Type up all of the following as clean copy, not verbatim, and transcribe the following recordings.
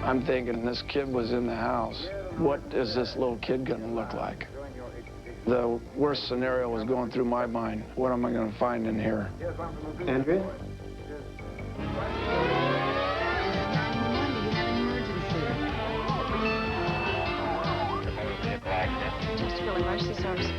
I'm thinking this kid was in the house. What is this little kid gonna look like? The worst scenario was going through my mind. What am I gonna find in here? Andrea? Just really emergency service.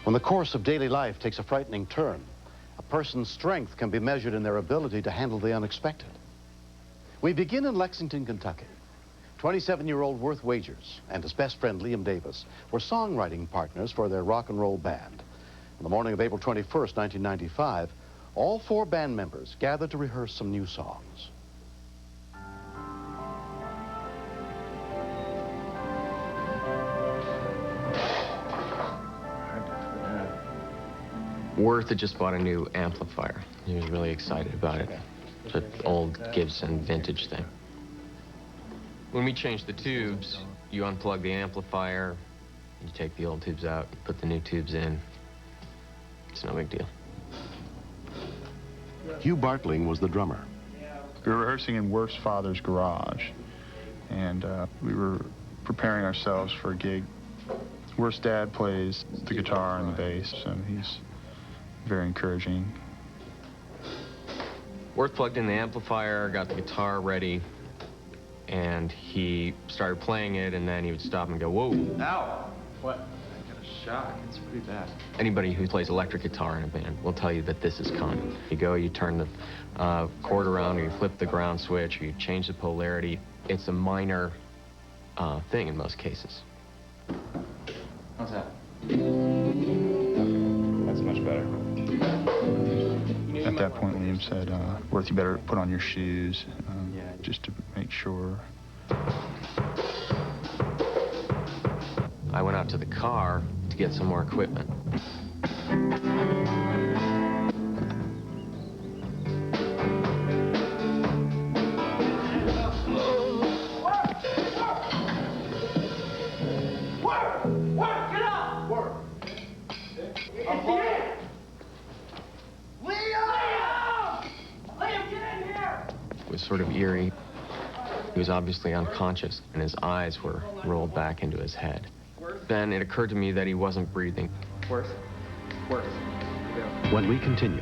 When the course of daily life takes a frightening turn, a person's strength can be measured in their ability to handle the unexpected. We begin in Lexington, Kentucky. 27-year-old Worth Wagers and his best friend Liam Davis were songwriting partners for their rock and roll band. On the morning of April 21st, 1995, all 4 band members gathered to rehearse some new songs. Worth had just bought a new amplifier. He was really excited about it. It's an old Gibson vintage thing. When we changed the tubes, you unplug the amplifier, you take the old tubes out, you put the new tubes in. It's no big deal. Hugh Bartling was the drummer. We were rehearsing in Worth's father's garage, and we were preparing ourselves for a gig. Worth's dad plays the guitar and the bass, and he's very encouraging. Worth plugged in the amplifier, got the guitar ready, and he started playing it, and then he would stop and go, whoa. Ow! What? I got a shock. It's pretty bad. Anybody who plays electric guitar in a band will tell you that this is coming. You go, you turn the chord around, or you flip the ground switch, or you change the polarity. It's a minor thing in most cases. How's that? That's much better. At that point, Liam said, Worth, you better put on your shoes, just to make sure. I went out to the car to get some more equipment. It was sort of eerie. He was obviously unconscious, and his eyes were rolled back into his head. Then it occurred to me that he wasn't breathing. Worth. When we continue.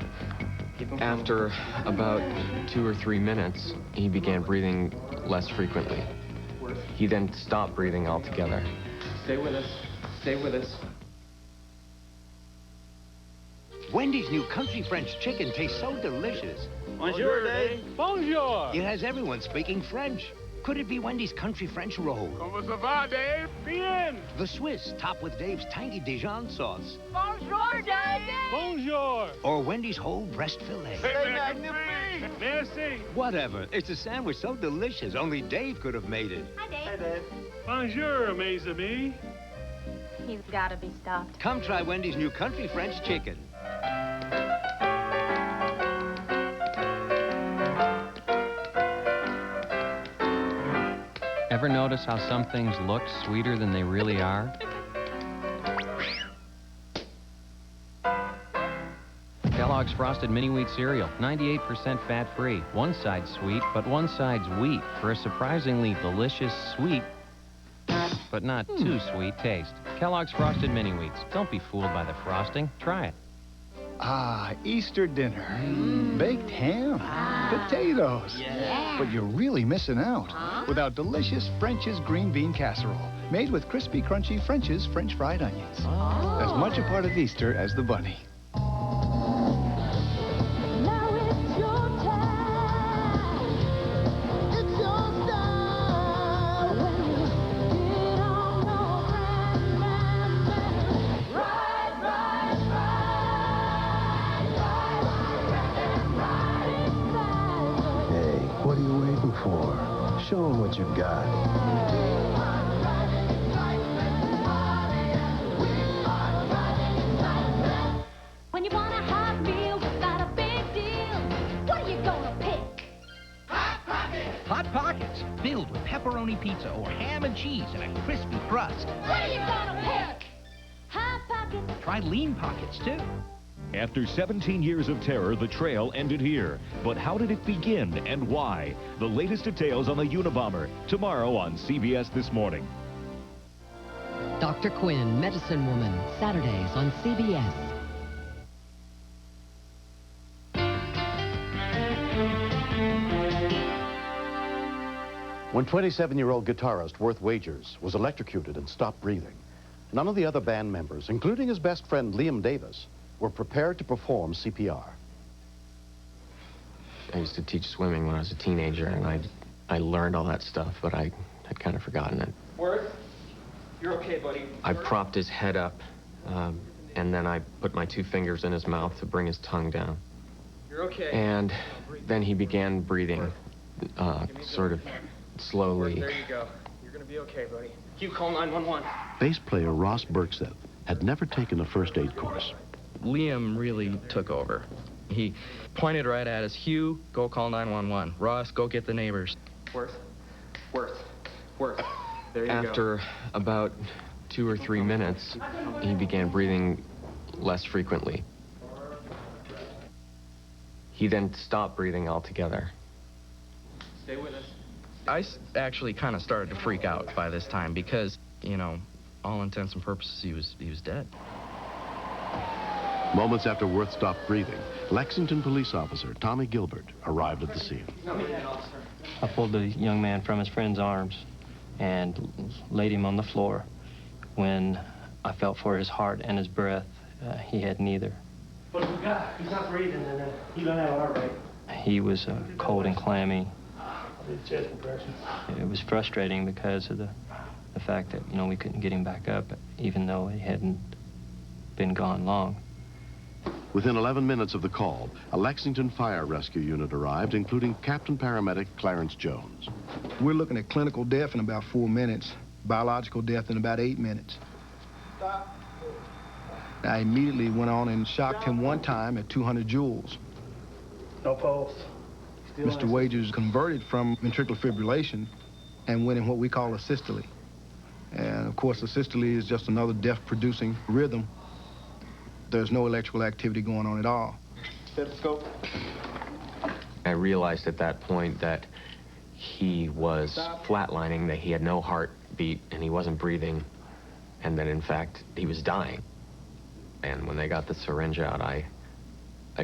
After about 2 or 3 minutes, he began breathing less frequently. He then stopped breathing altogether. Stay with us. Stay with us. Wendy's new country French chicken tastes so delicious. Bonjour, Dave. Bonjour. It has everyone speaking French. Could it be Wendy's country French roll? Comment ça va, Dave? Bien. The Swiss, topped with Dave's tangy Dijon sauce. Bonjour, Dave. Bonjour. Or Wendy's whole breast fillet. C'est magnifique. Merci. Whatever. It's a sandwich so delicious, only Dave could have made it. Hi, Dave. Hey, Dave. Bonjour, mes amis. He's got to be stopped. Come try Wendy's new country French chicken. Ever notice how some things look sweeter than they really are? Kellogg's Frosted Mini Wheat Cereal, 98% fat-free. One side's sweet, but one side's wheat for a surprisingly delicious sweet, but not too sweet taste. Kellogg's Frosted Mini Wheats. Don't be fooled by the frosting. Try it. Ah, Easter dinner. Baked ham, potatoes. Yeah. But you're really missing out without delicious French's green bean casserole, made with crispy, crunchy French's French fried onions. As much a part of Easter as the bunny. Show them what you've got. pepperoni pizza or ham and cheese and a crispy crust. What are you gonna pick? Hot Pockets. Try Lean Pockets, too. After 17 years of terror, the trail ended here. But how did it begin and why? The latest details on the Unabomber, tomorrow on CBS This Morning. Dr. Quinn, Medicine Woman, Saturdays on CBS. When 27-year-old guitarist Worth Wagers was electrocuted and stopped breathing, none of the other band members, including his best friend Liam Davis, were prepared to perform CPR. I used to teach swimming when I was a teenager, and I learned all that stuff, but I had kind of forgotten it. Worth, you're okay, buddy. I propped his head up, and then I put my 2 fingers in his mouth to bring his tongue down. You're okay. And then he began breathing, sort of slowly. There you go. You're gonna be okay, buddy. You call 911. Bass player Ross Berkseth had never taken a first aid course. Liam really took over. He pointed right at us. Hugh, go call 911. Ross, go get the neighbors. Worth. There you go. After about 2 or 3 minutes, he began breathing less frequently. He then stopped breathing altogether. Stay with us. I actually kind of started to freak out by this time because, you know, all intents and purposes, he was dead. Moments after Worth stopped breathing, Lexington police officer Tommy Gilbert arrived at the scene. I pulled the young man from his friend's arms and laid him on the floor. When I felt for his heart and his breath, he had neither. What have we got? He's not breathing, and he don't have a heart rate. He was cold and clammy. Chest compression. It was frustrating because of the fact that, you know, we couldn't get him back up, even though he hadn't been gone long. Within 11 minutes of the call, a Lexington fire rescue unit arrived, including Captain Paramedic Clarence Jones. We're looking at clinical death in about 4 minutes, biological death in about 8 minutes. Stop. I immediately went on and shocked him one time at 200 joules. No pulse. Mr. Wagers converted from ventricular fibrillation and went in what we call a systole. And of course, a systole is just another death-producing rhythm. There's no electrical activity going on at all. Stethoscope. I realized at that point that he was flatlining, that he had no heartbeat, and he wasn't breathing, and that, in fact, he was dying. And when they got the syringe out, I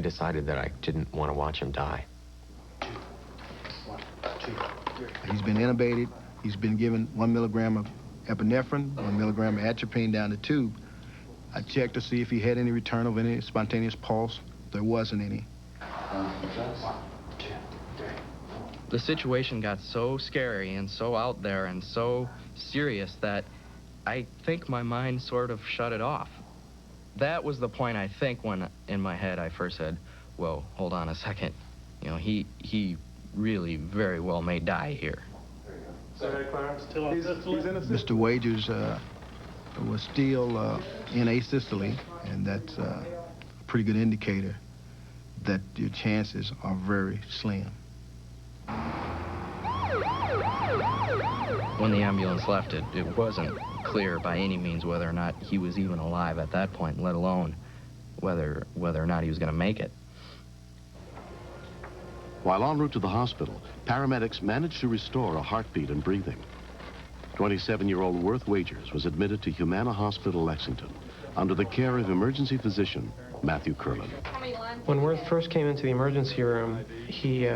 decided that I didn't want to watch him die. He's been intubated. He's been given 1 milligram of epinephrine, 1 milligram of atropine down the tube. I checked to see if he had any return of any spontaneous pulse. There wasn't any. The situation got so scary and so out there and so serious that I think my mind sort of shut it off. That was the point, I think, when in my head I first said, whoa, hold on a second. You know, he really very well may die here. Mr. Wagers was still in asystole, and that's a pretty good indicator that your chances are very slim. When the ambulance left, it wasn't clear by any means whether or not he was even alive at that point, let alone whether or not he was going to make it. While en route to the hospital, paramedics managed to restore a heartbeat and breathing. 27-year-old Worth Wagers was admitted to Humana Hospital, Lexington, under the care of emergency physician Matthew Curlin. When Worth first came into the emergency room, he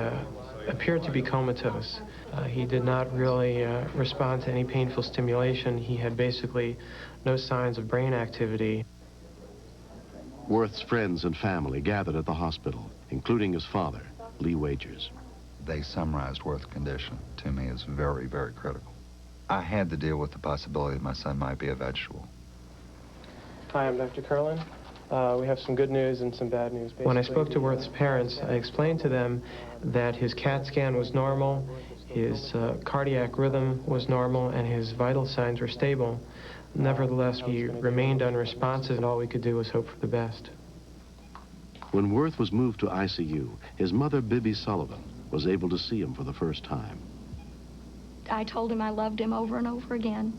appeared to be comatose. He did not really respond to any painful stimulation. He had basically no signs of brain activity. Worth's friends and family gathered at the hospital, including his father, Lee Wagers. They summarized Worth's condition to me as very, very critical. I had to deal with the possibility that my son might be a vegetable. Hi, I'm Dr. Curlin. We have some good news and some bad news, basically. When I spoke to Worth's parents, I explained to them that his CAT scan was normal, his cardiac rhythm was normal, and his vital signs were stable. Nevertheless, he remained unresponsive, and all we could do was hope for the best. When Worth was moved to ICU, his mother, Bibby Sullivan, was able to see him for the first time. I told him I loved him over and over again,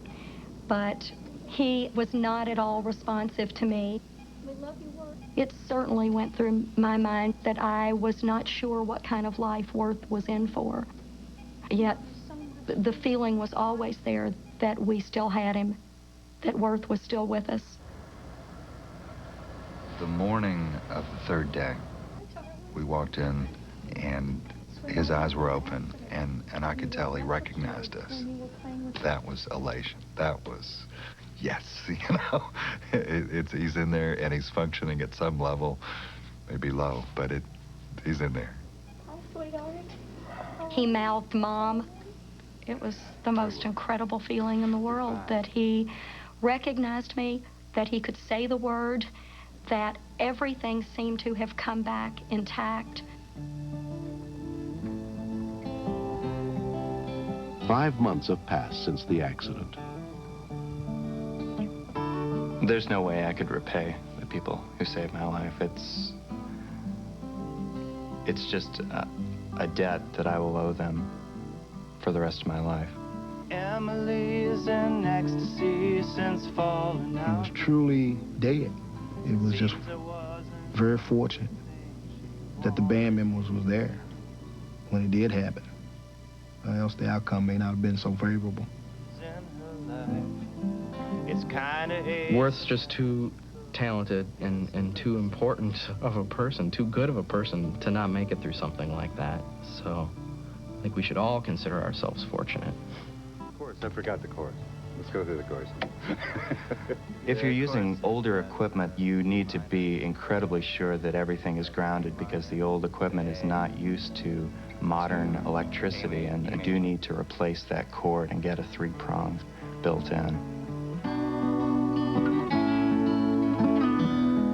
but he was not at all responsive to me. We love you, Worth. It certainly went through my mind that I was not sure what kind of life Worth was in for. Yet the feeling was always there that we still had him, that Worth was still with us. The morning of the third day, we walked in and his eyes were open, and I could tell he recognized us. That was elation. That was, yes, you know. He's in there and he's functioning at some level, maybe low, but he's in there. He mouthed Mom. It was the most incredible feeling in the world that he recognized me, that he could say the word, that everything seemed to have come back intact. 5 months have passed since the accident. There's no way I could repay the people who saved my life. It's just a debt that I will owe them for the rest of my life. Emily's in ecstasy since falling out. He was truly dead. It was just very fortunate that the band members was there when it did happen. Or else the outcome may not have been so favorable. It's kinda Worth's just too talented and too important of a person, too good of a person to not make it through something like that. So I think we should all consider ourselves fortunate. Of course, I forgot the chorus. Let's go through the chorus. If you're using older equipment, you need to be incredibly sure that everything is grounded because the old equipment is not used to modern electricity, and you do need to replace that cord and get a 3-prong built in.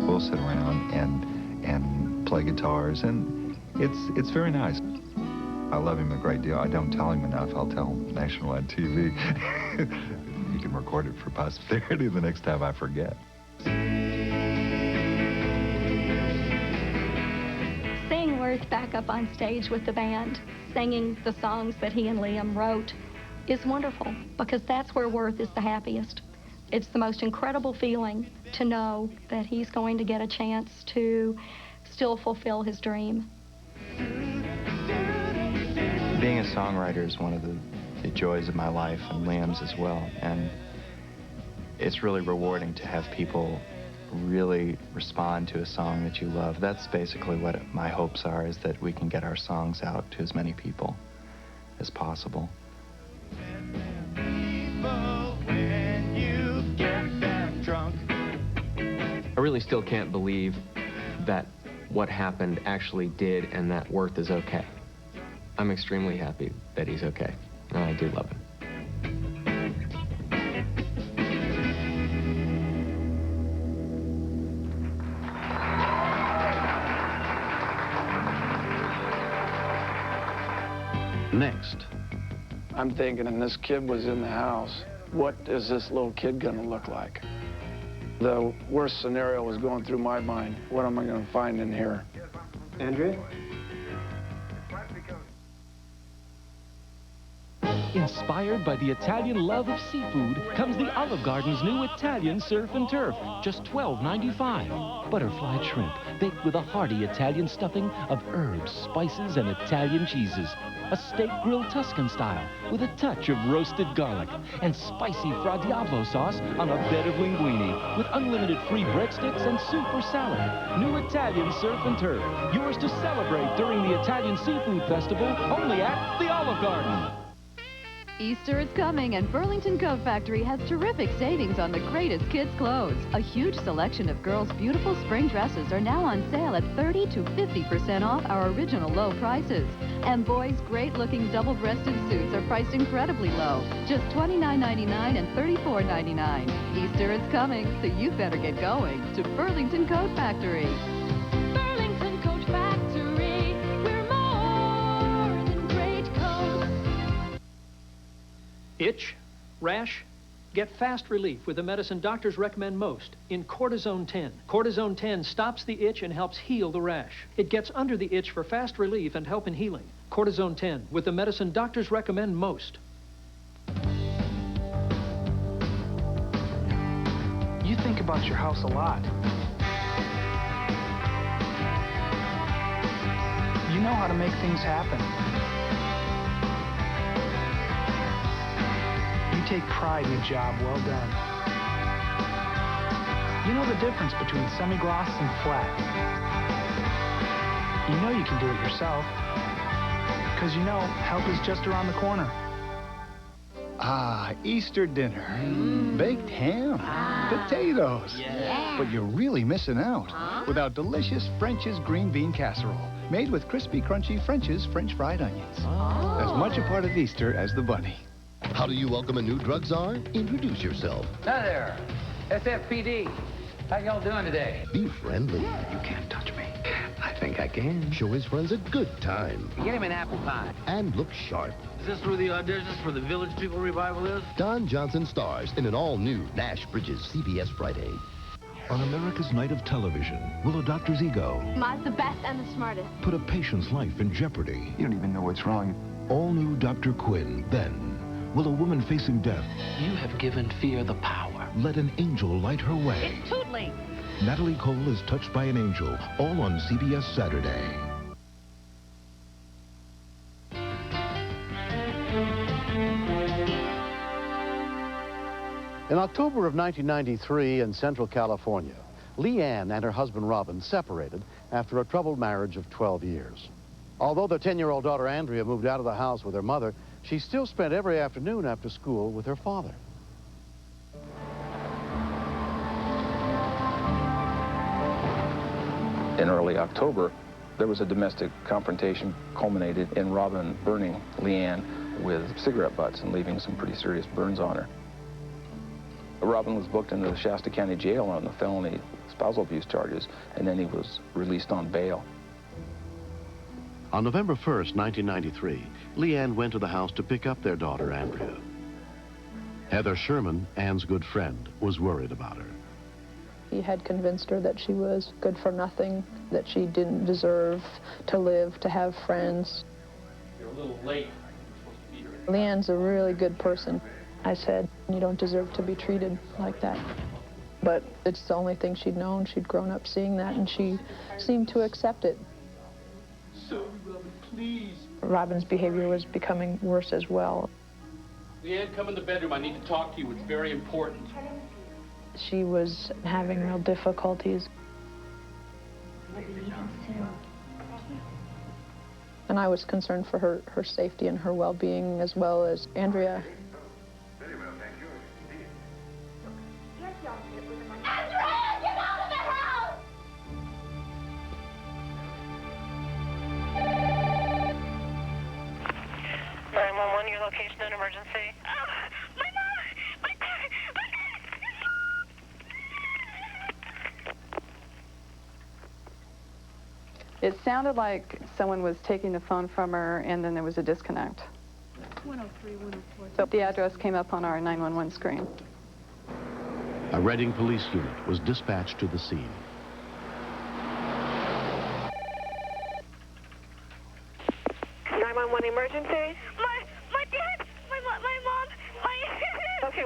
We'll sit around and play guitars, and it's very nice. I love him a great deal. I don't tell him enough. I'll tell nationwide TV. You can record it for posterity the next time I forget. Seeing Worth back up on stage with the band, singing the songs that he and Liam wrote, is wonderful, because that's where Worth is the happiest. It's the most incredible feeling to know that he's going to get a chance to still fulfill his dream. Being a songwriter is one of the joys of my life, and Liam's as well. And it's really rewarding to have people really respond to a song that you love. That's basically what my hopes are, is that we can get our songs out to as many people as possible. I really still can't believe that what happened actually did and that Worth is okay. I'm extremely happy that he's okay, and I do love him. Next. I'm thinking, and this kid was in the house, what is this little kid gonna look like? The worst scenario was going through my mind. What am I gonna find in here? Andrea? Inspired by the Italian love of seafood comes the Olive Garden's new Italian surf and turf, just $12.95. Butterfly shrimp, baked with a hearty Italian stuffing of herbs, spices, and Italian cheeses. A steak grilled Tuscan style with a touch of roasted garlic, and spicy Fra Diavolo sauce on a bed of linguine with unlimited free breadsticks and soup or salad. New Italian surf and turf, yours to celebrate during the Italian Seafood Festival, only at the Olive Garden. Easter is coming, and Burlington Coat Factory has terrific savings on the greatest kids' clothes. A huge selection of girls' beautiful spring dresses are now on sale at 30 to 50% off our original low prices. And boys' great-looking double-breasted suits are priced incredibly low, just $29.99 and $34.99. Easter is coming, so you better get going to Burlington Coat Factory. Burlington Coat Factory, we're more than great coats. Itch? Rash? Get fast relief with the medicine doctors recommend most in Cortisone 10. Cortisone 10 stops the itch and helps heal the rash. It gets under the itch for fast relief and help in healing. Cortisone 10 with the medicine doctors recommend most. about your house a lot. You know how to make things happen. You take pride in a job well done. You know the difference between semi-gloss and flat. You know you can do it yourself, because you know help is just around the corner. Ah, Easter dinner. Baked ham, potatoes. Yeah. But you're really missing out without delicious French's green bean casserole, made with crispy, crunchy French's French fried onions. As much a part of Easter as the bunny. How do you welcome a new drug czar? Introduce yourself. Hi there, SFPD. How y'all doing today? Be friendly. You can't touch me. I think I can. Show his friends a good time. Get him an apple pie. And look sharp. Is this where the auditions for the Village People revival is? Don Johnson stars in an all-new Nash Bridges CBS Friday. On America's Night of Television, will a doctor's ego Ma's the best and the smartest. put a patient's life in jeopardy? You don't even know what's wrong. All new Dr. Quinn, then. Will a woman facing death You have given fear the power. let an angel light her way? It's too late. Natalie Cole is touched by an angel, all on CBS Saturday. In October of 1993 in Central California, Leanne and her husband Robin separated after a troubled marriage of 12 years. Although their 10-year-old daughter Andrea moved out of the house with her mother, she still spent every afternoon after school with her father. In early October, there was a domestic confrontation culminated in Robin burning Leanne with cigarette butts and leaving some pretty serious burns on her. Robin was booked into the Shasta County Jail on the felony spousal abuse charges, and then he was released on bail. On November 1st, 1993, Leanne went to the house to pick up their daughter, Andrea. Heather Sherman, Ann's good friend, was worried about her. He had convinced her that she was good for nothing, that she didn't deserve to live, to have friends. You're a little late. Leanne's a really good person. I said, you don't deserve to be treated like that. But it's the only thing she'd known. She'd grown up seeing that, and she seemed to accept it. So, Robin, please. Robin's behavior was becoming worse as well. Leanne, come in the bedroom. I need to talk to you. It's very important. She was having real difficulties. And I was concerned for her safety and her well-being, as well as Andrea. Your location and emergency. My mom! My It sounded like someone was taking the phone from her, and then there was a disconnect. 103, 104. So the address came up on our 911 screen. A Reading police unit was dispatched to the scene. Emergency? My dad! My mom! Okay,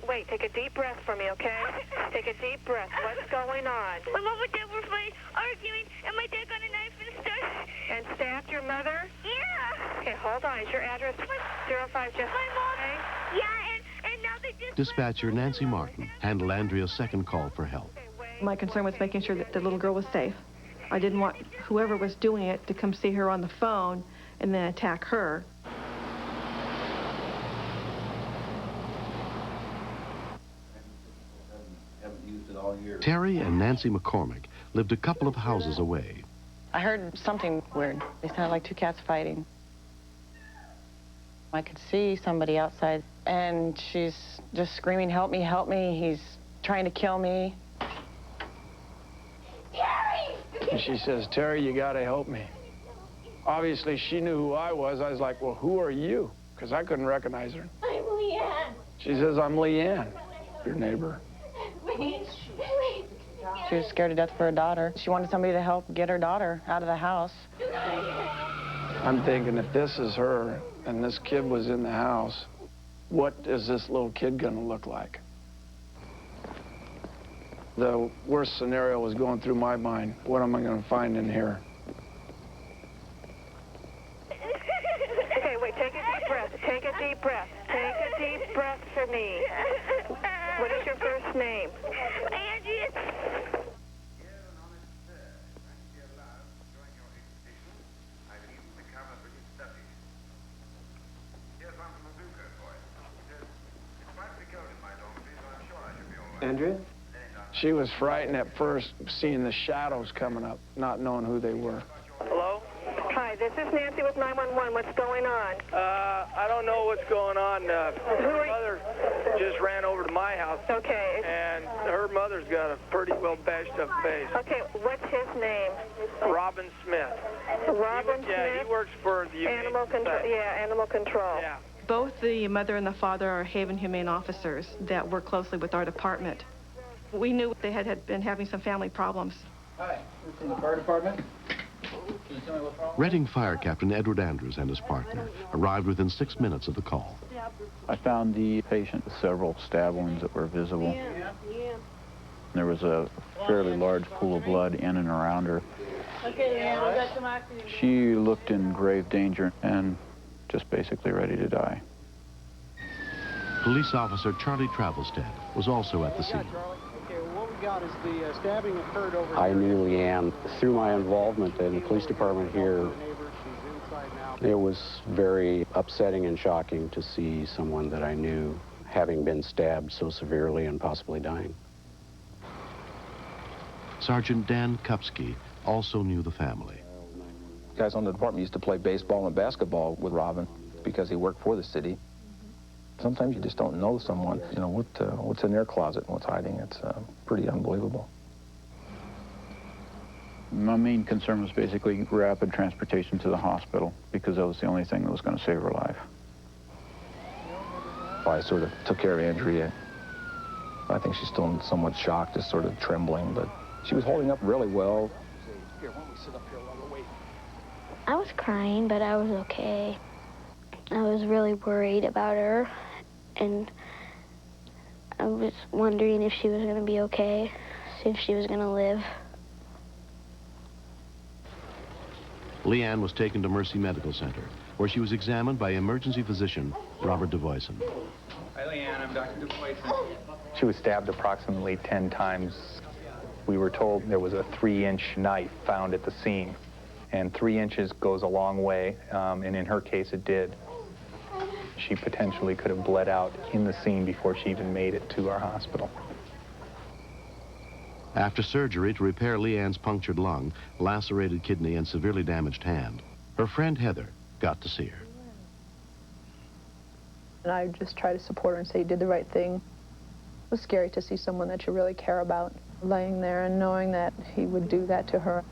wait. Take a deep breath for me, okay? Take a deep breath. What's going on? My mom and dad were arguing, and my dad got a knife and stabbed. And stabbed your mother? Yeah. Okay, hold on. Is your address 05 just... My mom. Yeah, and now they just... Dispatcher Nancy Martin handled Andrea's second call for help. My concern was making sure that the little girl was safe. I didn't want whoever was doing it to come see her on the phone and then attack her. Terry and Nancy McCormick lived a couple of houses away. I heard something weird. They sounded like two cats fighting. I could see somebody outside, and she's just screaming, help me, he's trying to kill me. And she says, Terry, you gotta help me. Obviously, she knew who I was. I was like, well, who are you? Because I couldn't recognize her. I'm Leanne. She says, I'm Leanne, your neighbor. She was scared to death for her daughter. She wanted somebody to help get her daughter out of the house. I'm thinking, if this is her and this kid was in the house, what is this little kid gonna look like? The worst scenario was going through my mind. What am I going to find in here? Okay, wait, take a deep breath. Take a deep breath. Take a deep breath for me. What is your first name? Angie. Andrea? She was frightened at first, seeing the shadows coming up, not knowing who they were. Hello? Hi, this is Nancy with 911. What's going on? I don't know what's going on. Her mother just ran over to my house. Okay. And her mother's got a pretty well bashed up face. Okay, what's his name? Robin Smith. Robin Smith? Yeah, he works for the Animal Control. Yeah, Animal Control. Yeah. Both the mother and the father are Haven Humane officers that work closely with our department. We knew they had been having some family problems. Hi, we're from the fire department. Can you tell me what's wrong? Reading Fire Captain Edward Andrews and his partner arrived within 6 minutes of the call. I found the patient with several stab wounds that were visible. There was a fairly large pool of blood in and around her. She looked in grave danger and just basically ready to die. Police officer Charlie Travelstead was also at the scene. I knew Leanne through my involvement in the police department here. It was very upsetting and shocking to see someone that I knew having been stabbed so severely and possibly dying. Sergeant Dan Kupski also knew the family. Guys on the department used to play baseball and basketball with Robin because he worked for the city. Sometimes you just don't know someone, you know, what's in their closet and what's hiding. It's pretty unbelievable. My main concern was basically rapid transportation to the hospital because that was the only thing that was going to save her life. I sort of took care of Andrea. I think she's still somewhat shocked, just sort of trembling, but she was holding up really well. I was crying, but I was okay. I was really worried about her, and I was wondering if she was going to be okay, if she was going to live. Leanne was taken to Mercy Medical Center, where she was examined by emergency physician Robert DeVoyson. Hi, Leanne. I'm Dr. DeVoyson. She was stabbed approximately 10 times. We were told there was a 3-inch knife found at the scene, and 3 inches goes a long way, and in her case it did. She potentially could have bled out in the scene before she even made it to our hospital. After surgery to repair Leanne's punctured lung, lacerated kidney, and severely damaged hand, her friend Heather got to see her. And I just try to support her and say you did the right thing. It was scary to see someone that you really care about laying there and knowing that he would do that to her.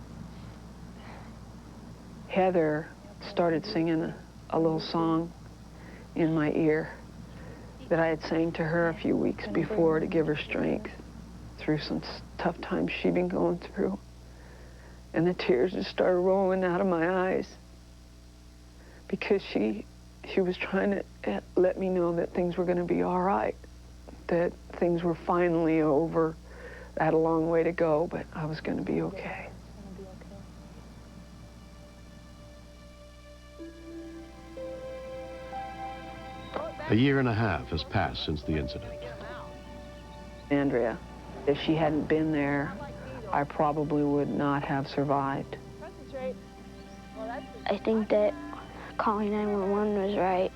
Heather started singing a little song in my ear that I had sang to her a few weeks before to give her strength through some tough times she'd been going through. And the tears just started rolling out of my eyes because she was trying to let me know that things were going to be all right, that things were finally over. I had a long way to go, but I was going to be okay. A year and a half has passed since the incident. Andrea, if she hadn't been there, I probably would not have survived. I think that calling 911 was right.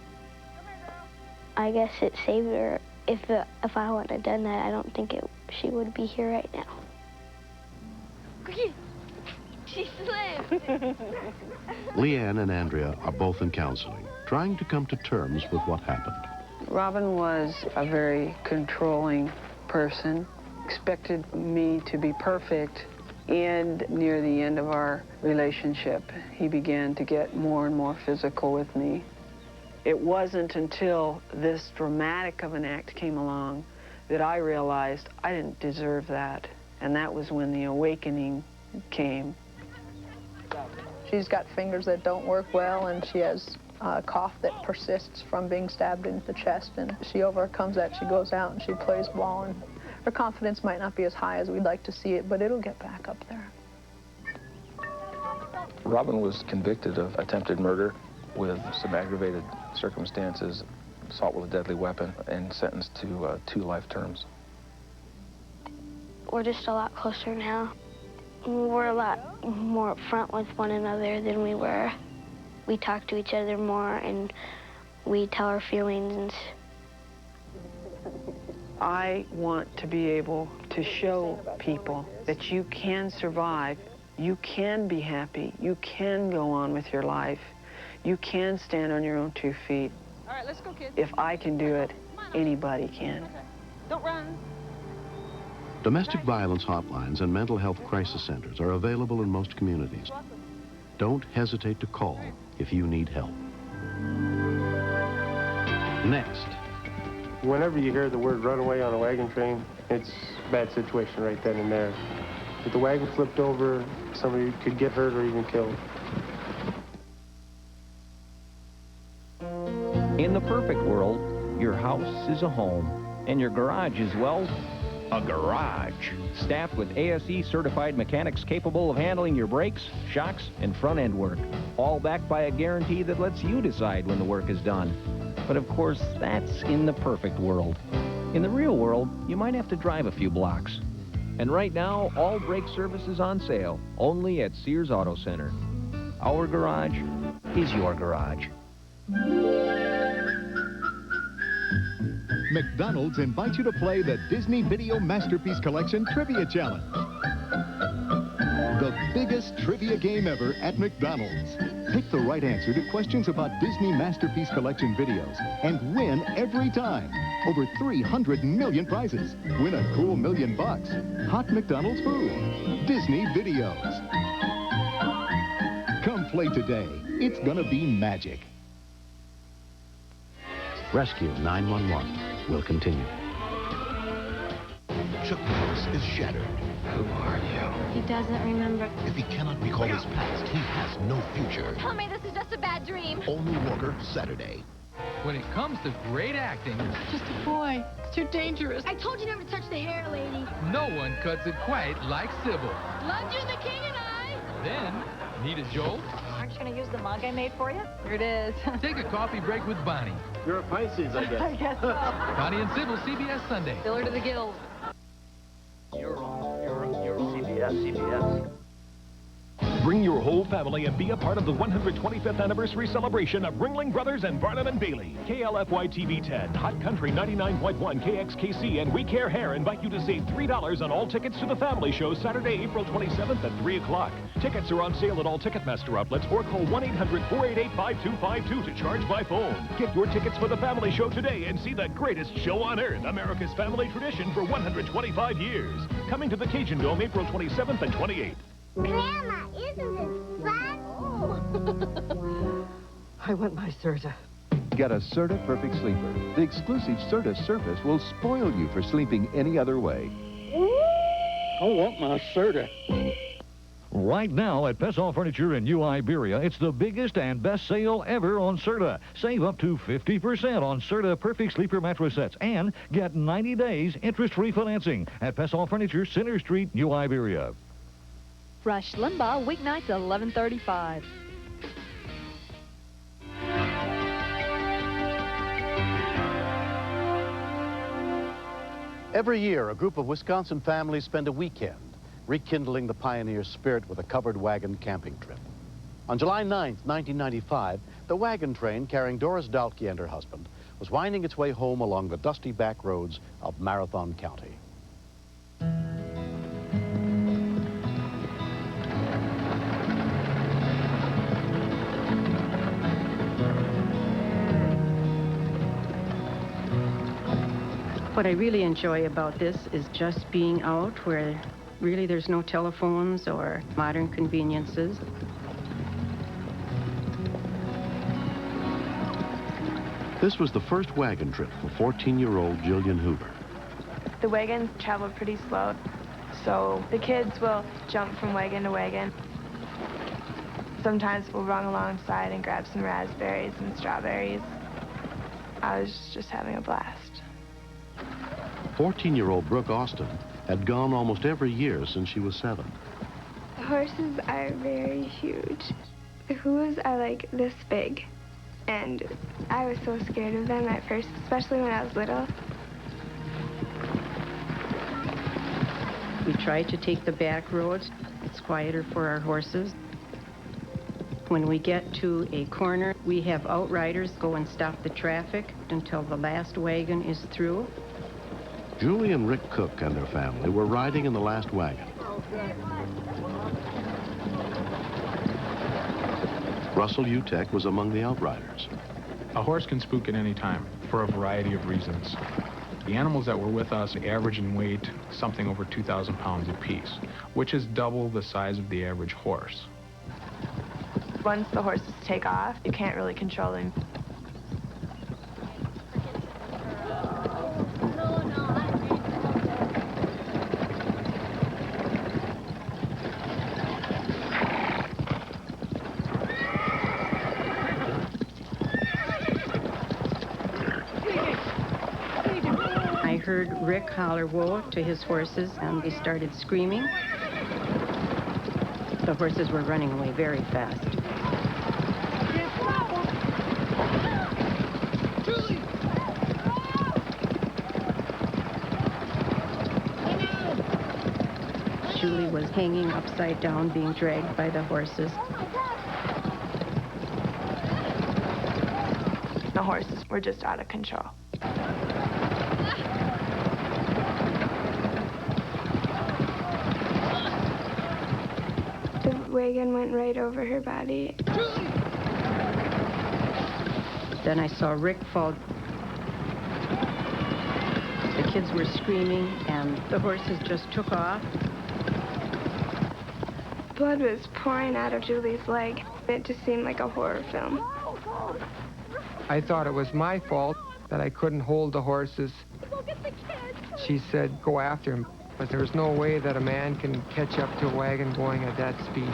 I guess it saved her. If I wouldn't have done that, I don't think she would be here right now. She slipped. Leanne and Andrea are both in counseling, trying to come to terms with what happened. Robin was a very controlling person, expected me to be perfect, and near the end of our relationship, he began to get more and more physical with me. It wasn't until this dramatic of an act came along that I realized I didn't deserve that, and that was when the awakening came. She's got fingers that don't work well, and she has a cough that persists from being stabbed in the chest, and she overcomes that. She goes out and she plays ball, and Her confidence might not be as high as we'd like to see it, but it'll get back up there. Robin was convicted of attempted murder with some aggravated circumstances, assault with a deadly weapon, and sentenced to 2 life terms. We're just a lot closer now. We're a lot more upfront with one another than we were. We talk to each other more, and we tell our feelings. I want to be able to show people that you can survive, you can be happy, you can go on with your life, you can stand on your own 2 feet. All right, let's go, kids. If I can do it, anybody can. Okay. Don't run. Domestic violence hotlines and mental health crisis centers are available in most communities. Don't hesitate to call if you need help. Next. Whenever you hear the word runaway on a wagon train, it's a bad situation right then and there. If the wagon flipped over, somebody could get hurt or even killed. In the perfect world, your house is a home, and your garage is, well, a garage. Staffed with ASE certified mechanics capable of handling your brakes, shocks, and front end work. All backed by a guarantee that lets you decide when the work is done. But of course, that's in the perfect world. In the real world, you might have to drive a few blocks. And right now, all brake service is on sale, only at Sears Auto Center. Our garage is your garage. McDonald's invites you to play the Disney Video Masterpiece Collection Trivia Challenge. The biggest trivia game ever at McDonald's. Pick the right answer to questions about Disney Masterpiece Collection videos and win every time. Over 300 million prizes. Win a cool $1 million. Hot McDonald's food. Disney videos. Come play today. It's gonna be magic. Rescue 911 will continue. Chuck Norris is shattered. Who are you? He doesn't remember. If he cannot recall his past, he has no future. Tell me this is just a bad dream. Only Walker, Saturday. When it comes to great acting, Just a boy. It's too dangerous. I told you never to touch the hair, lady. no one cuts it quite like Sybil. Loved you, the king and I. Then, need a jolt? Aren't you going to use the mug I made for you? Here it is. Take a coffee break with Bonnie. You're a Pisces, I guess. I guess so. Bonnie and Sybil, CBS Sunday. Fill her to the gills. You're CBS. Bring your whole family and be a part of the 125th anniversary celebration of Ringling Brothers and Barnum and Bailey. KLFY TV 10, Hot Country 99.1 KXKC, and We Care Hair invite you to save $3 on all tickets to the family show Saturday, April 27th at 3 o'clock. Tickets are on sale at all Ticketmaster outlets or call 1-800-488-5252 to charge by phone. Get your tickets for the family show today and see the greatest show on earth, America's family tradition for 125 years. Coming to the Cajun Dome April 27th and 28th. Grandma, isn't this fun? Oh. I want my Serta. Get a Serta Perfect Sleeper. The exclusive Serta surface will spoil you for sleeping any other way. I want my Serta. Right now at Pesol Furniture in New Iberia, it's the biggest and best sale ever on Serta. Save up to 50% on Serta Perfect Sleeper mattress sets and get 90 days interest-free financing at Pesol Furniture, Center Street, New Iberia. Rush Limbaugh, weeknights at 11:35. Every year, a group of Wisconsin families spend a weekend rekindling the pioneer spirit with a covered wagon camping trip. On July 9th, 1995, the wagon train carrying Doris Dalkey and her husband was winding its way home along the dusty back roads of Marathon County. What I really enjoy about this is just being out where really there's no telephones or modern conveniences. This was the first wagon trip for 14-year-old Jillian Hoover. The wagons travel pretty slow, so the kids will jump from wagon to wagon. Sometimes we'll run alongside and grab some raspberries and strawberries. I was just having a blast. 14-year-old Brooke Austin had gone almost every year since she was 7. Horses are very huge. The hooves are like this big, and I was so scared of them at first, especially when I was little. We try to take the back roads. It's quieter for our horses. When we get to a corner, we have outriders go and stop the traffic until the last wagon is through. Julie and Rick Cook and their family were riding in the last wagon. Russell Utek was among the outriders. A horse can spook at any time for a variety of reasons. The animals that were with us average in weight something over 2,000 pounds apiece, which is double the size of the average horse. Once the horses take off, you can't really control them. I heard Rick holler whoa to his horses, and they started screaming. The horses were running away very fast. Julie was hanging upside down, being dragged by the horses. The horses were just out of control. The wagon went right over her body. Then I saw Rick fall. The kids were screaming, and the horses just took off. Blood was pouring out of Julie's leg. It just seemed like a horror film. I thought it was my fault that I couldn't hold the horses. She said, go after him. But there's no way that a man can catch up to a wagon going at that speed.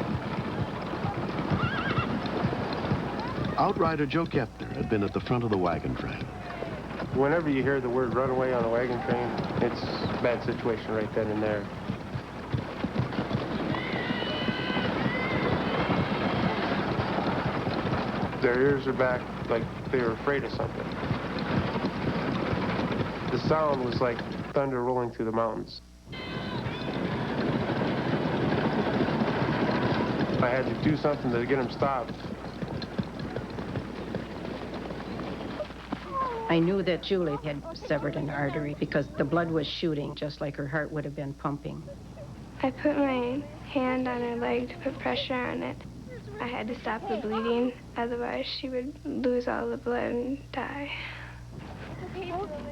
Outrider Joe Kepner had been at the front of the wagon train. Whenever you hear the word runaway on a wagon train, it's a bad situation right then and there. Their ears are back like they were afraid of something. The sound was like thunder rolling through the mountains. I had to do something to get them stopped. I knew that Julie had severed an artery because the blood was shooting just like her heart would have been pumping. I put my hand on her leg to put pressure on it. I had to stop the bleeding, otherwise she would lose all the blood and die.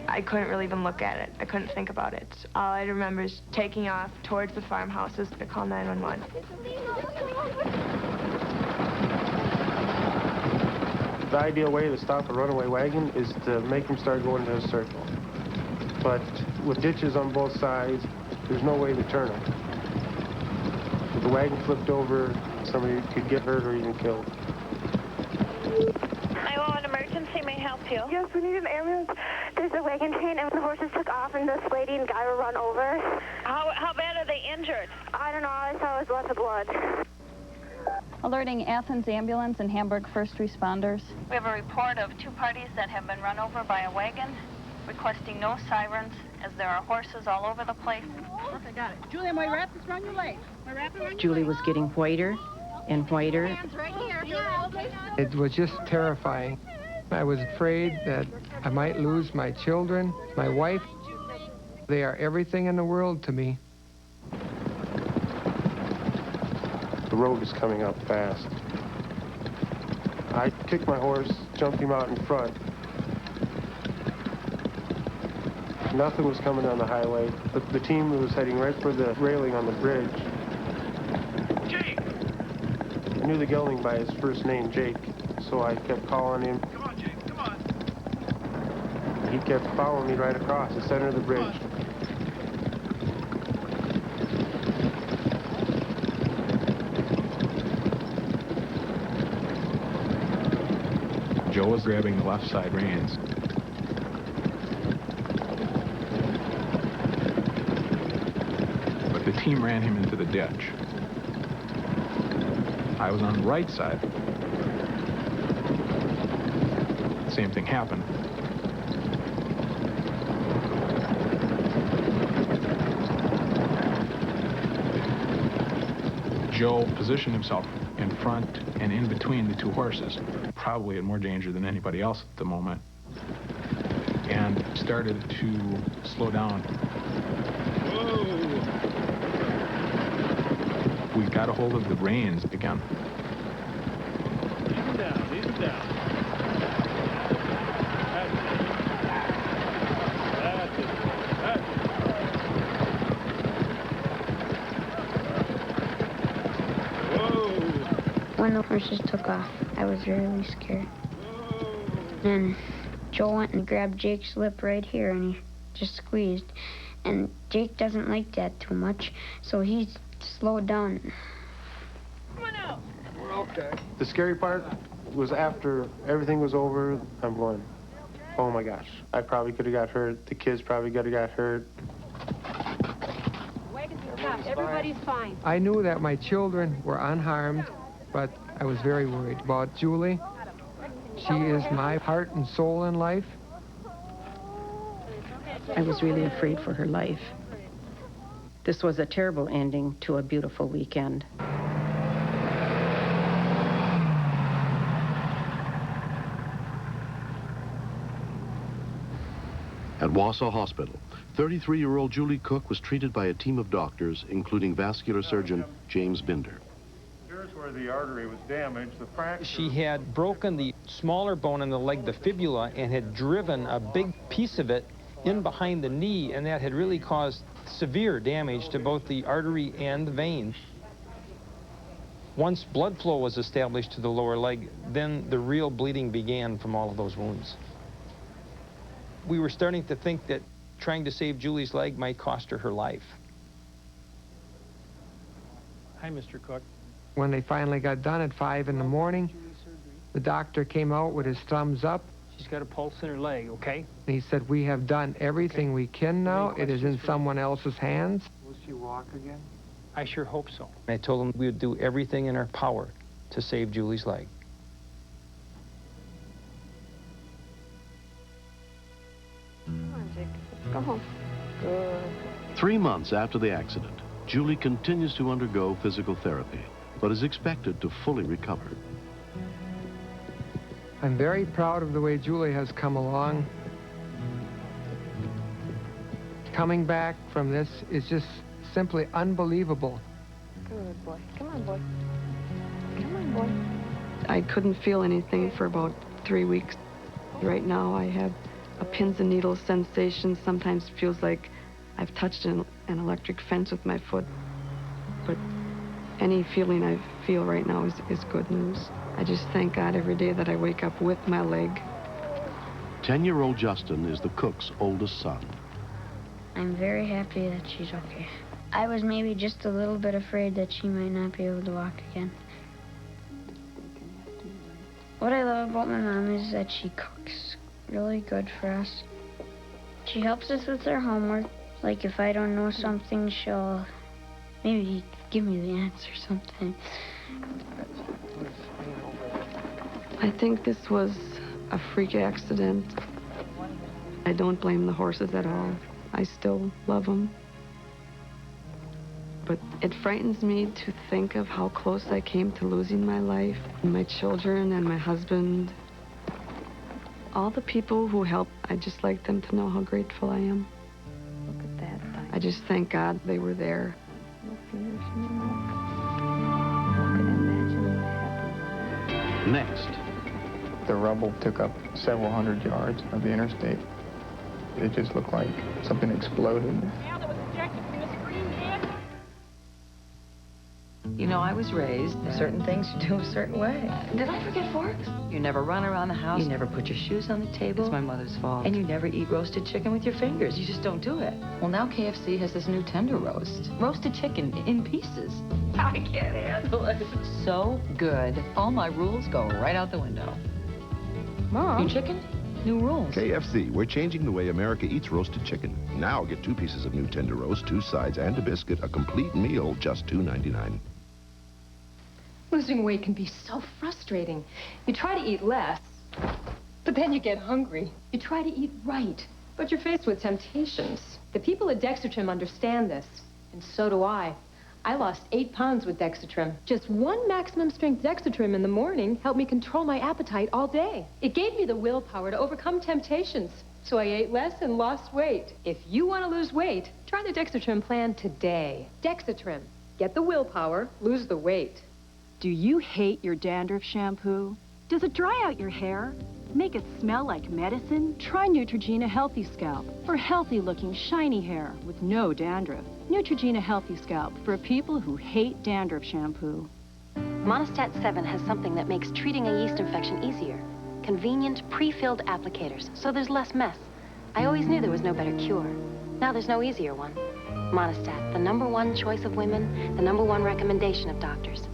I couldn't really even look at it. I couldn't think about it. All I remember is taking off towards the farmhouses to call 911. The ideal way to stop a runaway wagon is to make them start going in a circle. But with ditches on both sides, there's no way to turn them. If the wagon flipped over, somebody could get hurt or even killed. 911 emergency, may I help you? Yes, we need an ambulance. There's a wagon train and the horses took off and this lady and guy were run over. How bad are they injured? I don't know, all I saw was lots of blood. Alerting Athens Ambulance and Hamburg First Responders. We have a report of 2 parties that have been run over by a wagon, requesting no sirens as there are horses all over the place. Okay, got it. Julie, my wrap is run your leg. Julie was getting whiter and whiter. Right here. It was just terrifying. I was afraid that I might lose my children, my wife. They are everything in the world to me. The road is coming up fast. I kicked my horse, jumped him out in front. Nothing was coming down the highway, but the team was heading right for the railing on the bridge. Jake! I knew the gelding by his first name, Jake, so I kept calling him. Come on, Jake, come on. He kept following me right across the center of the bridge. Joe was grabbing the left side reins. The team ran him into the ditch. I was on the right side. Same thing happened. Joe positioned himself in front and in between the two horses, probably in more danger than anybody else at the moment, and started to slow down. Whoa. We got a hold of the reins again. Ease him down, ease him down. That's it. That's it. When the horses took off, I was really scared. Then Joel went and grabbed Jake's lip right here, and he just squeezed. And Jake doesn't like that too much, so he slowed down. Come on out. We're okay. The scary part was after everything was over, I'm going, oh my gosh, I probably could have got hurt. The kids probably could have got hurt. Everybody's fine. I knew that my children were unharmed, but I was very worried about Julie. She is my heart and soul in life. I was really afraid for her life. This was a terrible ending to a beautiful weekend. At Wausau Hospital, 33-year-old Julie Cook was treated by a team of doctors, including vascular surgeon James Binder. Here's where the artery was damaged. The fracture... She had broken the smaller bone in the leg, the fibula, and had driven a big piece of it in behind the knee, and that had really caused severe damage to both the artery and the vein. Once blood flow was established to the lower leg, then the real bleeding began from all of those wounds. We were starting to think that trying to save Julie's leg might cost her life. Hi, Mr. Cook. When they finally got done at 5 in the morning, the doctor came out with his thumbs up. She's got a pulse in her leg, okay? He said, we have done everything we can now. It is in someone else's hands. Will she walk again? I sure hope so. I told him we would do everything in our power to save Julie's leg. Come on, Jake. Let's go home. Good. 3 months after the accident, Julie continues to undergo physical therapy, but is expected to fully recover. I'm very proud of the way Julie has come along. Coming back from this is just simply unbelievable. Good boy. Come on, boy. Come on, boy. I couldn't feel anything for about 3 weeks. Right now I have a pins and needles sensation. Sometimes it feels like I've touched an electric fence with my foot. But any feeling I feel right now is good news. I just thank God every day that I wake up with my leg. 10-year-old Justin is the cook's oldest son. I'm very happy that she's okay. I was maybe just a little bit afraid that she might not be able to walk again. What I love about my mom is that she cooks really good for us. She helps us with our homework. Like if I don't know something, she'll maybe give me the answer sometime. I think this was a freak accident. I don't blame the horses at all. I still love them. But it frightens me to think of how close I came to losing my life, my children and my husband. All the people who helped, I just like them to know how grateful I am. Look at that. I just thank God they were there. No fears, no more. Next. The rubble took up several hundred yards of the interstate. It just looked like something exploded. You know, I was raised, certain things you do a certain way. Did I forget forks? You never run around the house. You never put your shoes on the table. It's my mother's fault. And you never eat roasted chicken with your fingers. You just don't do it. Well, now KFC has this new tender roast. Roasted chicken in pieces. I can't handle it. So good. All my rules go right out the window. Mom? New chicken? New rules. KFC, we're changing the way America eats roasted chicken. Now get 2 pieces of new tender roast, 2 sides, and a biscuit. A complete meal, just $2.99. Losing weight can be so frustrating. You try to eat less, but then you get hungry. You try to eat right, but you're faced with temptations. The people at Dexatrim understand this, and so do I. I lost 8 pounds with Dexatrim. Just 1 maximum strength Dexatrim in the morning helped me control my appetite all day. It gave me the willpower to overcome temptations. So I ate less and lost weight. If you want to lose weight, try the Dexatrim plan today. Dexatrim. Get the willpower, lose the weight. Do you hate your dandruff shampoo? Does it dry out your hair? Make it smell like medicine? Try Neutrogena Healthy Scalp for healthy-looking, shiny hair with no dandruff. Neutrogena Healthy Scalp for people who hate dandruff shampoo. Monostat 7 has something that makes treating a yeast infection easier. Convenient, pre-filled applicators, so there's less mess. I always knew there was no better cure. Now there's no easier one. Monostat, the #1 choice of women, the #1 recommendation of doctors.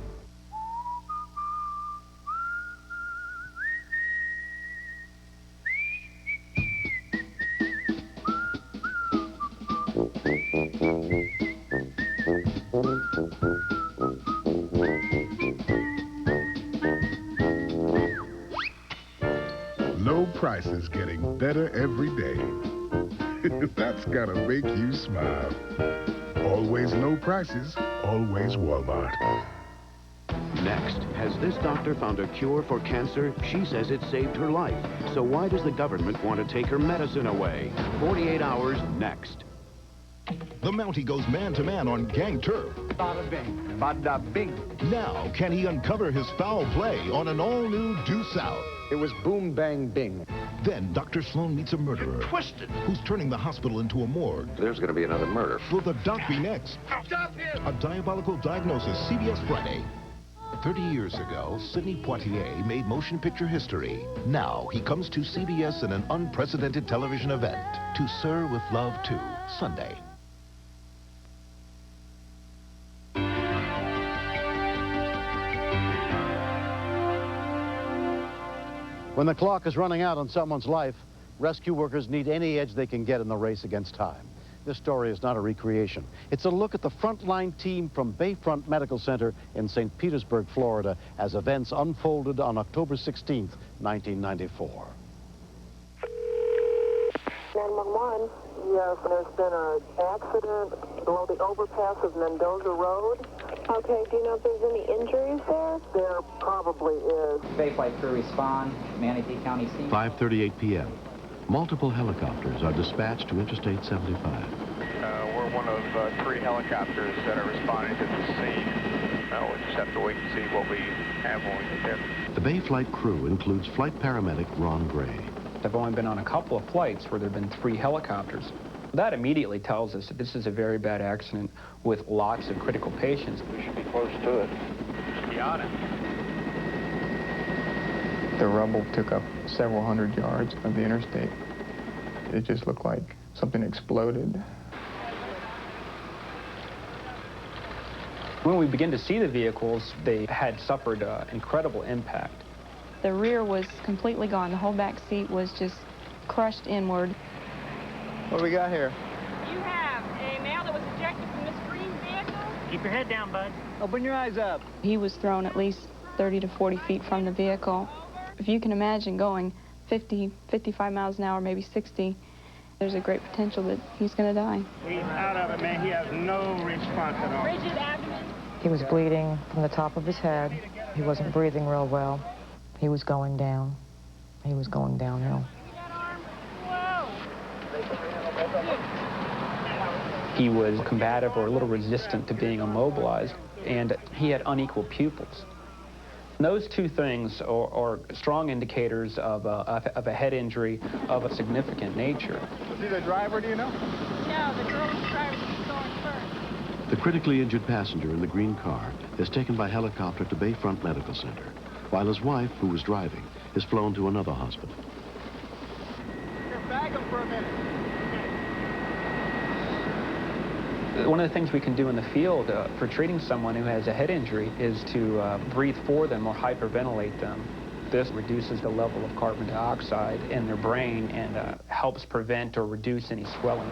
Low prices getting better every day. That's gotta make you smile. Always low prices, always Walmart. Next, has this doctor found a cure for cancer? She says it saved her life. So why does the government want to take her medicine away? 48 hours next. The Mountie goes man-to-man on gang turf. Bada bing, bada bing. Now, can he uncover his foul play on an all-new Due South? It was boom, bang, bing. Then Dr. Sloan meets a murderer. Twisted. Who's turning the hospital into a morgue. There's going to be another murder. Will the doc be next? Stop him! A Diabolical Diagnosis, CBS Friday. 30 years ago, Sidney Poitier made motion picture history. Now he comes to CBS in an unprecedented television event. To Sir with Love 2, Sunday. When the clock is running out on someone's life, rescue workers need any edge they can get in the race against time. This story is not a recreation. It's a look at the frontline team from Bayfront Medical Center in St. Petersburg, Florida, as events unfolded on October 16th, 1994. 911. Yes, there's been an accident below the overpass of Mendoza Road. Okay, do you know if there's any injuries there? There probably is. Bay Flight crew respond, Manatee County scene. 5:38 p.m. Multiple helicopters are dispatched to Interstate 75. We're one of 3 helicopters that are responding to the scene. We'll just have to wait and see what we have when we get there. The Bay Flight crew includes flight paramedic Ron Gray. I've only been on a couple of flights where there have been 3 helicopters. That immediately tells us that this is a very bad accident with lots of critical patients. We should be close to it. Got it. The rubble took up several hundred yards of the interstate. It just looked like something exploded. When we begin to see the vehicles, they had suffered incredible impact. The rear was completely gone. The whole back seat was just crushed inward. What do we got here? You have a male that was ejected from this green vehicle. Keep your head down, bud. Open your eyes up. He was thrown at least 30 to 40 feet from the vehicle. If you can imagine going 50, 55 miles an hour, maybe 60, there's a great potential that he's going to die. He's out of it, man. He has no response at all. Rigid abdomen. He was bleeding from the top of his head. He wasn't breathing real well. He was going down. He was going downhill. He was combative or a little resistant to being immobilized, and he had unequal pupils. Those 2 things are strong indicators of a head injury of a significant nature. Was he the driver, do you know? No, the girl was driving. She's going first. The critically injured passenger in the green car is taken by helicopter to Bayfront Medical Center, while his wife, who was driving, is flown to another hospital. Here, bag him for a minute. One of the things we can do in the field for treating someone who has a head injury is to breathe for them or hyperventilate them. This reduces the level of carbon dioxide in their brain and helps prevent or reduce any swelling.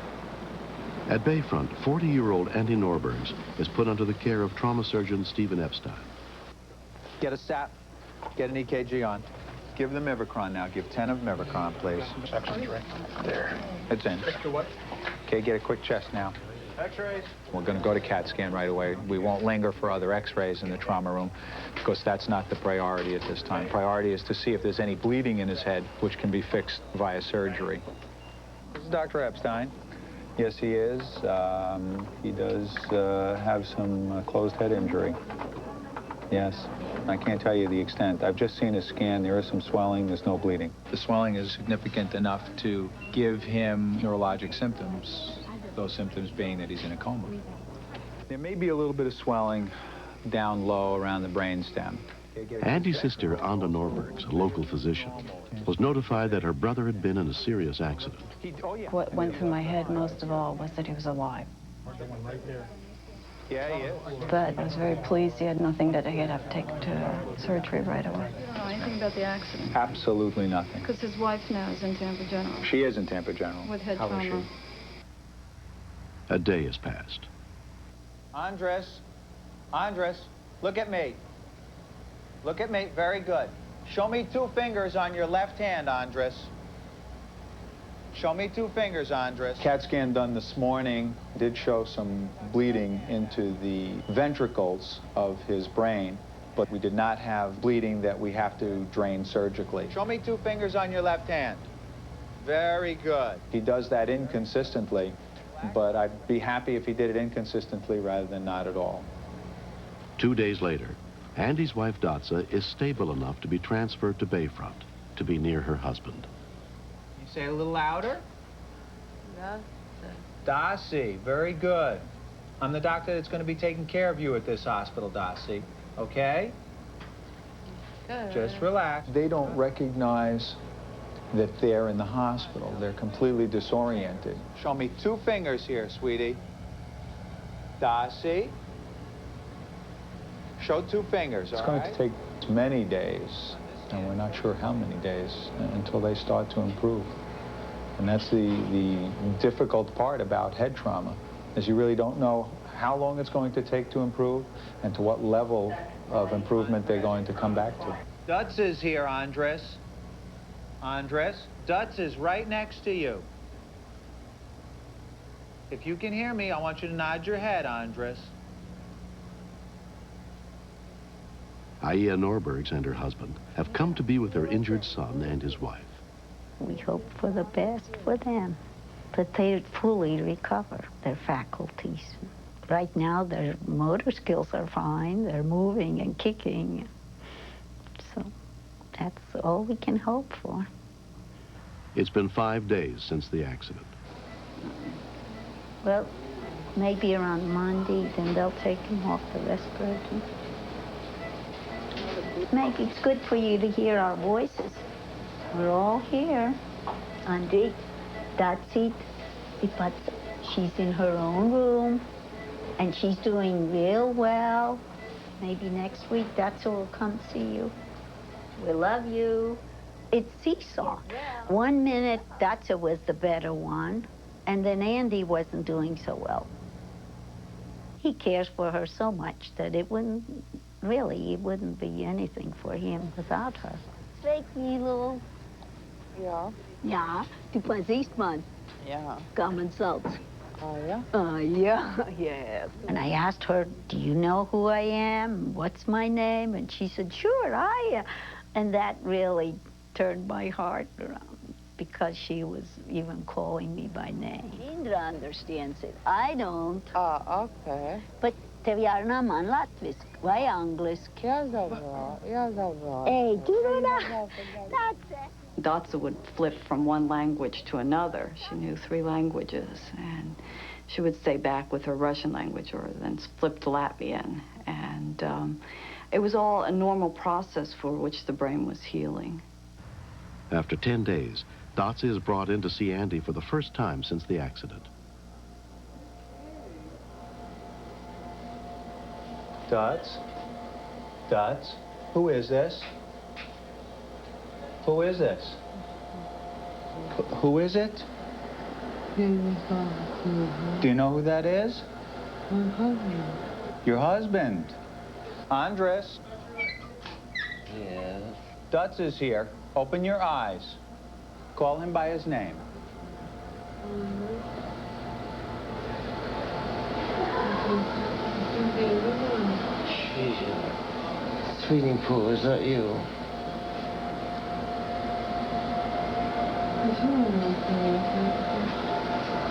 At Bayfront, 40-year-old Andy Norbergs is put under the care of trauma surgeon Stephen Epstein. Get a sat. Get an EKG on. Give them Mivacron now. Give 10 of Mivacron, please. There. It's in. Okay, get a quick chest now. X-rays. We're going to go to CAT scan right away. We won't linger for other X-rays in the trauma room because that's not the priority at this time. Priority is to see if there's any bleeding in his head, which can be fixed via surgery. This is Dr. Epstein. Yes, he is. He does have some closed head injury. Yes. I can't tell you the extent. I've just seen his scan. There is some swelling. There's no bleeding. The swelling is significant enough to give him neurologic symptoms, those symptoms being that he's in a coma. There may be a little bit of swelling down low around the brainstem. Andy's sister, Anna Norbergs, a local physician, was notified that her brother had been in a serious accident. What went through my head most of all was that he was alive. Yeah, he is. But I was very pleased he had nothing that he'd have to take to surgery right away. I don't know anything about the accident. Absolutely nothing. Because his wife now is in Tampa General. She is in Tampa General. With head How is trauma. she? A day has passed. Andres, look at me. Look at me, very good. Show me 2 fingers on your left hand, Andres. Show me 2 fingers, Andres. CAT scan done this morning did show some bleeding into the ventricles of his brain, but we did not have bleeding that we have to drain surgically. Show me 2 fingers on your left hand. Very good. He does that inconsistently, but I'd be happy if he did it inconsistently rather than not at all. 2 days later, Andy's wife, Dotsa, is stable enough to be transferred to Bayfront, to be near her husband. You say it a little louder? Yeah. Darcy, very good. I'm the doctor that's going to be taking care of you at this hospital, Darcy. Okay? Good. Just relax. They don't recognize that they're in the hospital. They're completely disoriented. Show me 2 fingers here, sweetie. Darcy. Show 2 fingers, all right? It's going to take many days, and we're not sure how many days until they start to improve. And that's the difficult part about head trauma, is you really don't know how long it's going to take to improve and to what level of improvement they're going to come back to. Dutz is here, Andres. Andres, Dutz is right next to you. If you can hear me, I want you to nod your head, Andres. Aya Norbergs and her husband have come to be with their injured son and his wife. We hope for the best for them, that they fully recover their faculties. Right now, their motor skills are fine. They're moving and kicking. So that's all we can hope for. It's been 5 days since the accident. Well, maybe around Monday, then they'll take him off the respirator. Maybe it's good for you to hear our voices. We're all here. Andy, that's it. But she's in her own room, and she's doing real well. Maybe next week, Datsa will come see you. We love you. It's seesaw. 1 minute, Datsa was the better one, and then Andy wasn't doing so well. He cares for her so much that it wouldn't be anything for him without her. Twee kilo. Ja. Ja, du siehst man. Ja. Common salt. Oh, yeah? Yeah, yes. And I asked her, do you know who I am? What's my name? And she said, sure, and that really turned my heart around because she was even calling me by name. Indra understands it. I don't. Okay. But tev jārunā man latviski vai angliski. Jāzabra. Hey, that's it. Dotsa would flip from one language to another. She knew 3 languages, and she would stay back with her Russian language or then flip to Latvian. And it was all a normal process for which the brain was healing. After 10 days, Dotsa is brought in to see Andy for the first time since the accident. Dutz? Dutz? Who is this? Who is this? Who is it? Do you know who that is? My husband. Your husband. Andres. Yes. Dutz is here. Open your eyes. Call him by his name. Sweetie Pooh, is that you?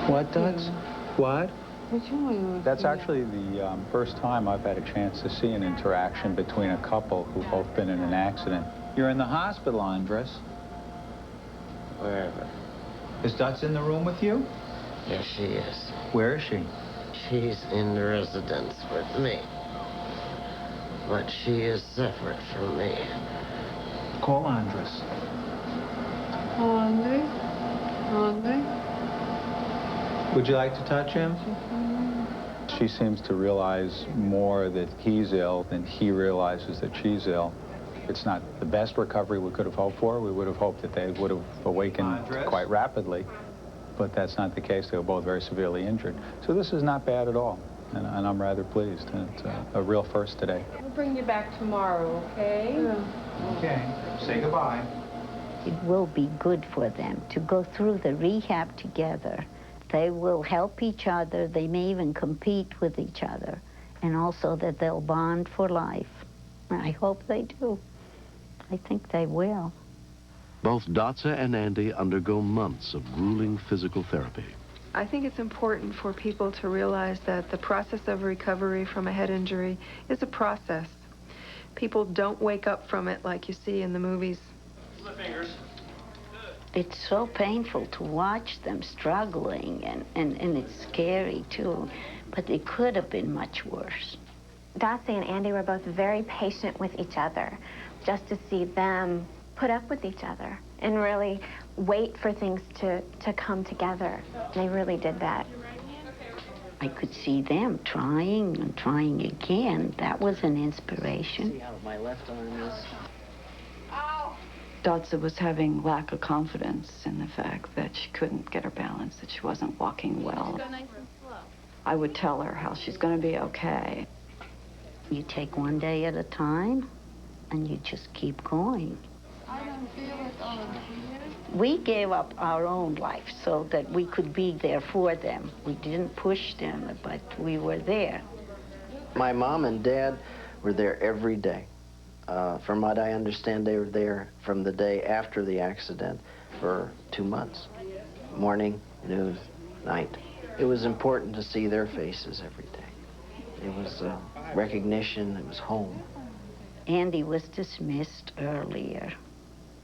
What, Dutz? What? That's actually the first time I've had a chance to see an interaction between a couple who've both been in an accident. You're in the hospital, Andres. Wherever. Is Dutz in the room with you? Yes, she is. Where is she? She's in the residence with me. But she is separate from me. Call Andres. Andre? Would you like to touch him? She seems to realize more that he's ill than he realizes that she's ill. It's not the best recovery we could have hoped for. We would have hoped that they would have awakened quite rapidly, but that's not the case. They were both very severely injured. So this is not bad at all, and I'm rather pleased. And it's a real first today. We'll bring you back tomorrow, okay? Yeah. Okay. Say goodbye. It will be good for them to go through the rehab together. They will help each other. They may even compete with each other. And also that they'll bond for life. I hope they do. I think they will. Both Dotsa and Andy undergo months of grueling physical therapy. I think it's important for people to realize that the process of recovery from a head injury is a process. People don't wake up from it like you see in the movies. It's so painful to watch them struggling, and it's scary too. But it could have been much worse. Dotsie and Andy were both very patient with each other, just to see them put up with each other and really wait for things to come together. They really did that. I could see them trying and trying again. That was an inspiration. See how my left arm is? Dotsa was having lack of confidence in the fact that she couldn't get her balance, that she wasn't walking well. I would tell her how she's going to be okay. You take one day at a time, and you just keep going. We gave up our own life so that we could be there for them. We didn't push them, but we were there. My mom and dad were there every day. From what I understand, they were there from the day after the accident for 2 months. Morning, noon, night. It was important to see their faces every day. It was recognition, it was home. Andy was dismissed earlier,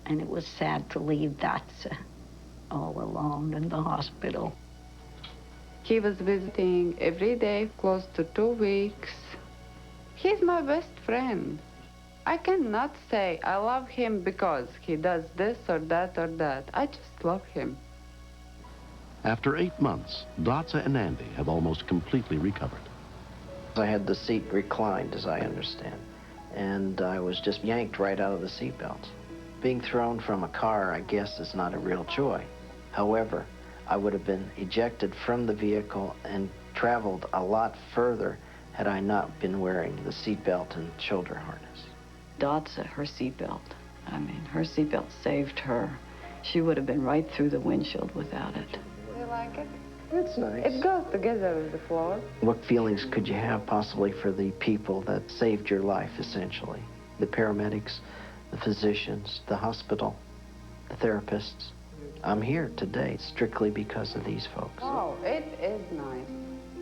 and it was sad to leave Dotsa all alone in the hospital. He was visiting every day, close to 2 weeks. He's my best friend. I cannot say I love him because he does this or that or that. I just love him. After 8 months, Dotsa and Andy have almost completely recovered. I had the seat reclined, as I understand, and I was just yanked right out of the seatbelt. Being thrown from a car, I guess, is not a real joy. However, I would have been ejected from the vehicle and traveled a lot further had I not been wearing the seatbelt and shoulder harness. Dotsa, her seatbelt. I mean, her seatbelt saved her. She would have been right through the windshield without it. You like it? It's nice. It goes together with the floor. What feelings could you have possibly for the people that saved your life, essentially? The paramedics, the physicians, the hospital, the therapists. I'm here today strictly because of these folks. Oh, it is nice.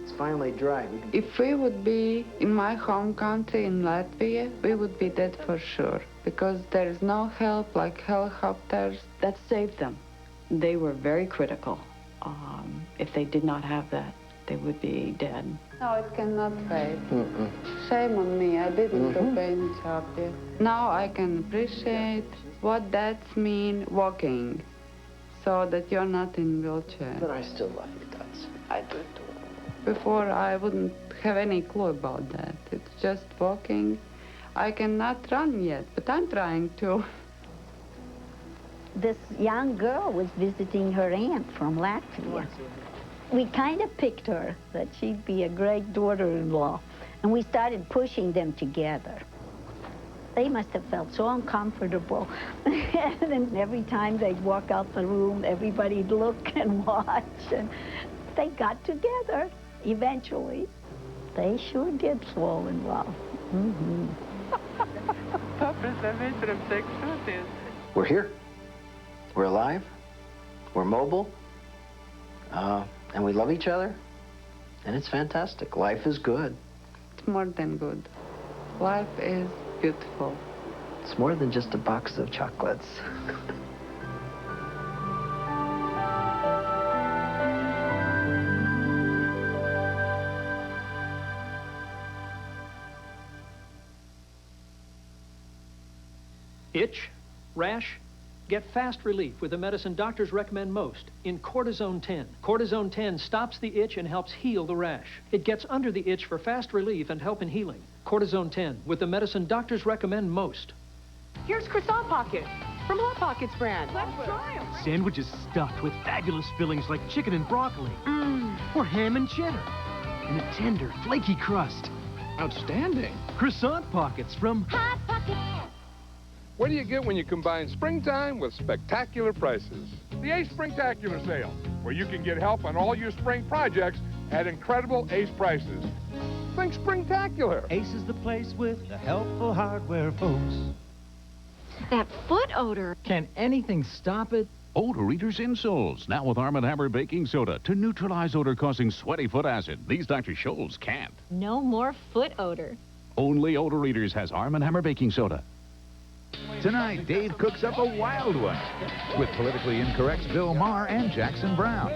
It's finally dry. If we would be in my home country in Latvia, we would be dead for sure, because there is no help like helicopters. That saved them. They were very critical. If they did not have that, they would be dead. No, it cannot wait. Shame on me, I didn't do any job yet. Now I can appreciate what that means walking, so that you're not in wheelchair. But I still love you, Dotsie. I do too. Before, I wouldn't have any clue about that. It's just walking. I cannot run yet, but I'm trying to. This young girl was visiting her aunt from Latvia. We kind of picked her, that she'd be a great daughter-in-law, and we started pushing them together. They must have felt so uncomfortable. And then every time they'd walk out the room, everybody'd look and watch, and they got together eventually. They sure did fall in love. Mm-hmm. We're here. We're alive. We're mobile. And we love each other. And it's fantastic. Life is good. It's more than good. Life is beautiful. It's more than just a box of chocolates. Itch? Rash? Get fast relief with the medicine doctors recommend most in Cortisone 10. Cortisone 10 stops the itch and helps heal the rash. It gets under the itch for fast relief and help in healing. Cortisone 10 with the medicine doctors recommend most. Here's croissant pockets from Hot Pockets brand. Let's try them. Sandwiches stuffed with fabulous fillings like chicken and broccoli. Or ham and cheddar. And a tender, flaky crust. Outstanding. Croissant pockets from Hot Pockets. What do you get when you combine springtime with spectacular prices? The Ace Springtacular Sale, where you can get help on all your spring projects at incredible Ace prices. Think springtacular. Ace is the place with the helpful hardware, folks. That foot odor. Can anything stop it? Odor Eaters insoles, now with Arm & Hammer baking soda to neutralize odor-causing sweaty foot acid. These Dr. Scholl's can't. No more foot odor. Only Odor Eaters has Arm & Hammer baking soda. Tonight, Dave cooks up a wild one with politically incorrect Bill Maher and Jackson Brown.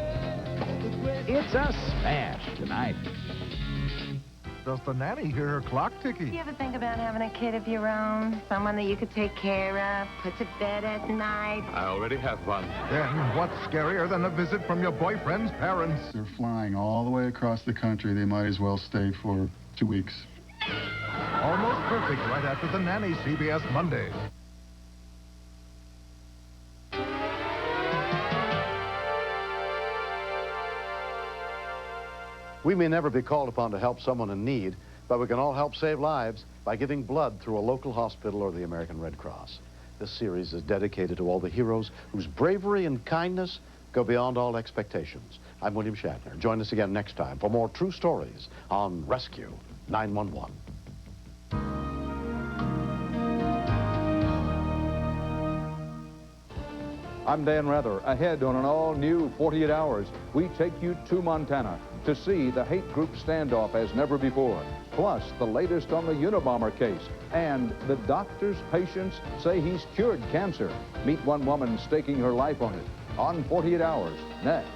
It's a smash tonight. Does the nanny hear her clock ticking? You ever think about having a kid of your own? Someone that you could take care of, put to bed at night? I already have one. Then what's scarier than a visit from your boyfriend's parents? They're flying all the way across the country. They might as well stay for 2 weeks. Almost perfect right after the nanny, CBS Monday. We may never be called upon to help someone in need, but we can all help save lives by giving blood through a local hospital or the American Red Cross. This series is dedicated to all the heroes whose bravery and kindness go beyond all expectations. I'm William Shatner. Join us again next time for more true stories on Rescue 911. I'm Dan Rather. Ahead on an all-new 48 Hours, we take you to Montana to see the hate group standoff as never before. Plus, the latest on the Unabomber case. And the doctor's patients say he's cured cancer. Meet one woman staking her life on it. On 48 Hours, next.